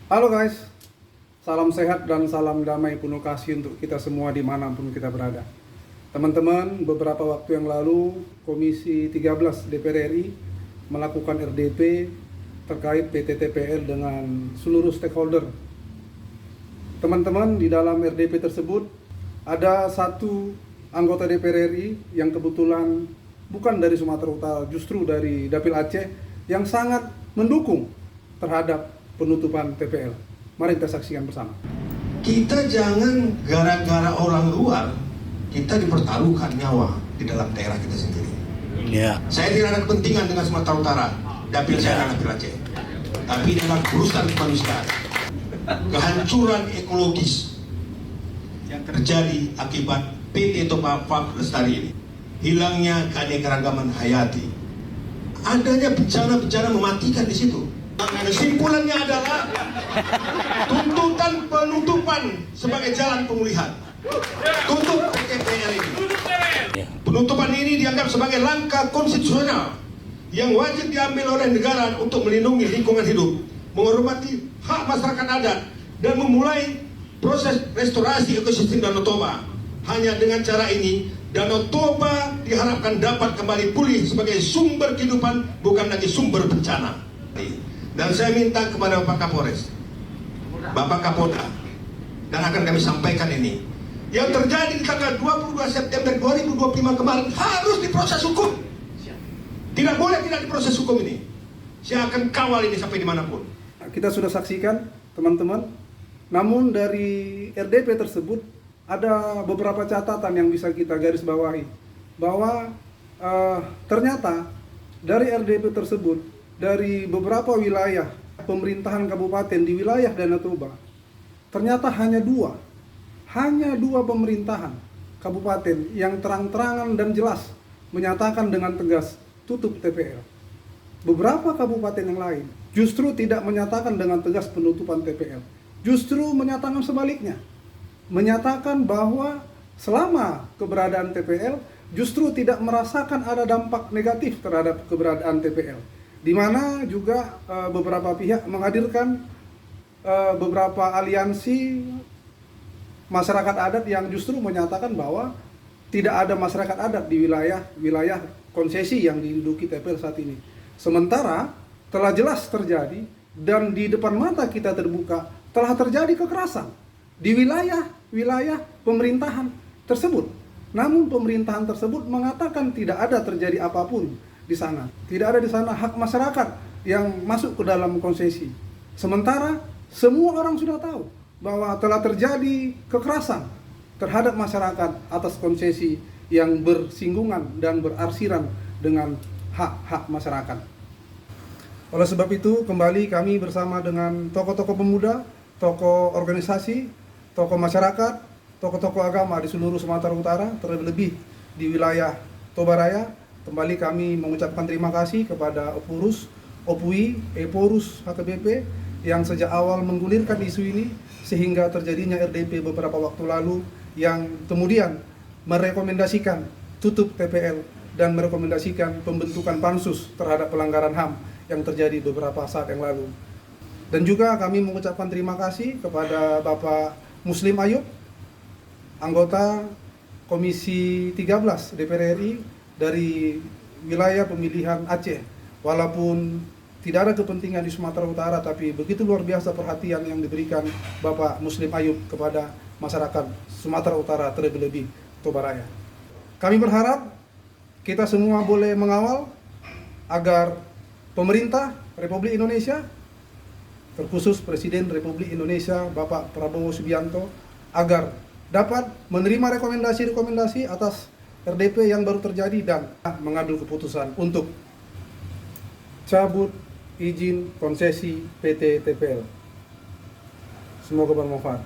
Halo guys, salam sehat dan salam damai penuh kasih untuk kita semua dimanapun kita berada. Teman-teman, beberapa waktu yang lalu Komisi 13 DPR RI melakukan RDP terkait PT TPL dengan seluruh stakeholder. Teman-teman, di dalam RDP tersebut ada satu anggota DPR RI yang kebetulan bukan dari Sumatera Utara, justru dari Dapil Aceh, yang sangat mendukung terhadap penutupan TPL. Mari kita saksikan bersama. Kita jangan gara-gara orang luar kita dipertaruhkan nyawa di dalam daerah kita sendiri. Ya. Saya tidak ada kepentingan dengan Sumatera Utara, dapil saya adalah Dapil Aceh. Tapi dalam urusan kemanusiaan, kehancuran ekologis yang terjadi akibat PT Toba Farm Lestari ini, hilangnya keanekaragaman hayati, adanya bencana-bencana mematikan di situ. Kesimpulannya adalah tuntutan penutupan sebagai jalan pemulihan. Tutup TPL ini. Penutupan ini dianggap sebagai langkah konstitusional yang wajib diambil oleh negara untuk melindungi lingkungan hidup, menghormati hak masyarakat adat, dan memulai proses restorasi ekosistem Danau Toba. Hanya dengan cara ini, Danau Toba diharapkan dapat kembali pulih sebagai sumber kehidupan, bukan lagi sumber bencana. Dan saya minta kepada Bapak Kapolres, Bapak Kapolda, dan akan kami sampaikan ini, yang terjadi di tanggal 22 September 2025 kemarin harus diproses hukum. Tidak boleh tidak diproses hukum ini. Saya akan kawal ini sampai dimanapun. Kita sudah saksikan, teman-teman. Namun dari RDP tersebut ada beberapa catatan yang bisa kita garis bawahi, bahwa ternyata dari RDP tersebut, dari beberapa wilayah pemerintahan kabupaten di wilayah Danau Toba, ternyata hanya dua pemerintahan kabupaten yang terang-terangan dan jelas menyatakan dengan tegas tutup TPL. Beberapa kabupaten yang lain justru tidak menyatakan dengan tegas penutupan TPL, justru menyatakan sebaliknya, menyatakan bahwa selama keberadaan TPL justru tidak merasakan ada dampak negatif terhadap keberadaan TPL. Di mana juga beberapa pihak menghadirkan beberapa aliansi masyarakat adat yang justru menyatakan bahwa tidak ada masyarakat adat di wilayah konsesi yang diduduki TPL saat ini. Sementara telah jelas terjadi dan di depan mata kita terbuka telah terjadi kekerasan di wilayah pemerintahan tersebut. Namun pemerintahan tersebut mengatakan tidak ada terjadi apapun di sana. Tidak ada di sana hak masyarakat yang masuk ke dalam konsesi. Sementara semua orang sudah tahu bahwa telah terjadi kekerasan terhadap masyarakat atas konsesi yang bersinggungan dan berarsiran dengan hak-hak masyarakat. Oleh sebab itu, kembali kami bersama dengan tokoh-tokoh pemuda, tokoh organisasi, tokoh masyarakat, tokoh-tokoh agama di seluruh Sumatera Utara, terlebih di wilayah Toba Raya. Kembali kami mengucapkan terima kasih kepada Opurus, Opui, Eporus, HKBP yang sejak awal menggulirkan isu ini sehingga terjadinya RDP beberapa waktu lalu yang kemudian merekomendasikan tutup TPL dan merekomendasikan pembentukan pansus terhadap pelanggaran HAM yang terjadi beberapa saat yang lalu. Dan juga kami mengucapkan terima kasih kepada Bapak Muslim Ayub, anggota Komisi 13 DPR RI dari wilayah pemilihan Aceh. Walaupun tidak ada kepentingan di Sumatera Utara, tapi begitu luar biasa perhatian yang diberikan Bapak Muslim Ayub kepada masyarakat Sumatera Utara, terlebih-lebih Toba Raya. Kami berharap kita semua boleh mengawal agar pemerintah Republik Indonesia, terkhusus Presiden Republik Indonesia Bapak Prabowo Subianto, agar dapat menerima rekomendasi-rekomendasi atas RDP yang baru terjadi dan mengambil keputusan untuk cabut izin konsesi PT TPL. Semoga bermanfaat.